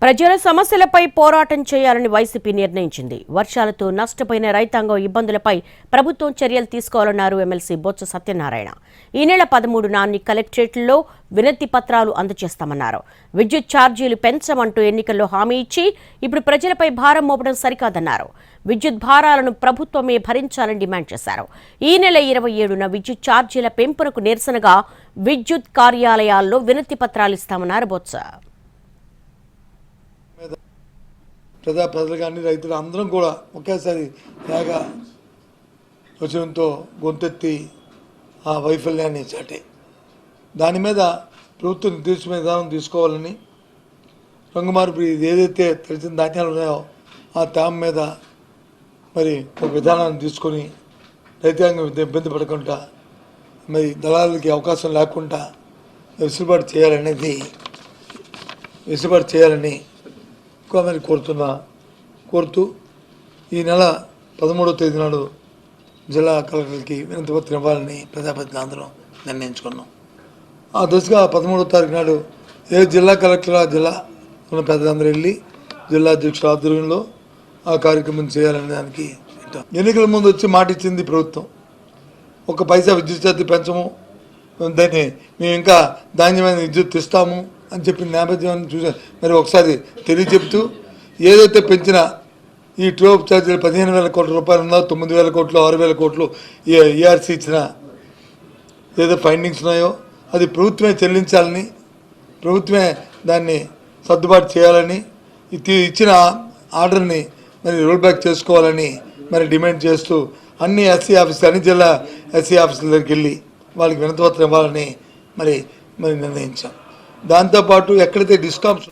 ప్రజల సమస్యలపై పోరాటం చేయాలని వైసీపీ నిర్ణయించింది. వర్షాలతో నష్టపోయిన రైతాంగం ఇబ్బందులపై ప్రభుత్వం చర్యలు తీసుకోవాలన్నారు ఎమ్మెల్సీ బొత్స సత్యనారాయణ. ఈ నెల 13న అన్ని కలెక్టరేట్లలో వినతి పత్రాలు అందజేస్తామన్నారు. విద్యుత్ ఛార్జీలు పెంచమంటూ ఎన్నికల్లో హామీ ఇచ్చి ఇప్పుడు ప్రజలపై భారం మోపడం సరికాదన్నారు. విద్యుత్ భారాలను ప్రభుత్వమే భరించాలని డిమాండ్ చేశారు. ఈ నెల 27న విద్యుత్ ఛార్జీల పెంపునకు నిరసనగా విద్యుత్ కార్యాలయాల్లో వినతి పత్రాలు ఇస్తామన్నారు బొత్స. ప్రజలు కానీ రైతులు అందరం కూడా ఒకేసారి ఏక వచనంతో గొంతెత్తి ఆ వైఫల్యాన్ని చాటే దాని మీద ప్రభుత్వం నిర్దేశమైన విధానం తీసుకోవాలని రంగుమార్పు ఏదైతే తెలిసిన ధాన్యాలు ఉన్నాయో ఆ తేమ మీద మరి ఒక విధానాన్ని తీసుకొని రైతాంగం ఇబ్బంది పడకుండా మరి దళాలకి అవకాశం లేకుండా వెసులుబాటు చేయాలని మరి కోరుతూ ఈ నెల 13వ తేదీ నాడు జిల్లా కలెక్టర్కి వినతి పత్రం ఇవ్వాలని ప్రజాప్రతినిధులు అందరం నిర్ణయించుకున్నాం. ఆ దశగా 13వ తారీఖు నాడు ఏ జిల్లా కలెక్టర్ ఆ జిల్లా ఉన్న పెద్దలందరూ వెళ్ళి జిల్లా అధ్యక్షుల ఆధ్వర్యంలో ఆ కార్యక్రమం చేయాలనే దానికి ఎన్నికల ముందు వచ్చి మాట ఇచ్చింది ప్రభుత్వం. 1 పైసా విద్యుత్ ఛార్జీ పెంచము, దాన్ని మేము ఇంకా ధాన్యమైన విద్యుత్ ఇస్తాము అని చెప్పిన నేపథ్యాన్ని చూసా. మరి ఒకసారి తెలియచెప్తూ ఏదైతే పెంచిన ఈ ట్రోప్ ఛార్జీలు 15,000 కోట్ల రూపాయలు ఉందో 9,000 కోట్లు 6,000 కోట్లు ఈఆర్సీ ఇచ్చిన ఏదో ఫైండింగ్స్ ఉన్నాయో అది ప్రభుత్వమే చెల్లించాలని, ప్రభుత్వమే దాన్ని సర్దుబాటు చేయాలని, ఇచ్చిన ఆర్డర్ని మరి రోల్ బ్యాక్ చేసుకోవాలని మరి డిమాండ్ చేస్తూ అన్ని జిల్లా ఎస్సీ ఆఫీసుల దగ్గరికి వెళ్ళి వాళ్ళకి వినతిపత్రం ఇవ్వాలని మరి నిర్ణయించాం. దాంతోపాటు ఎక్కడైతే డిస్కామ్స్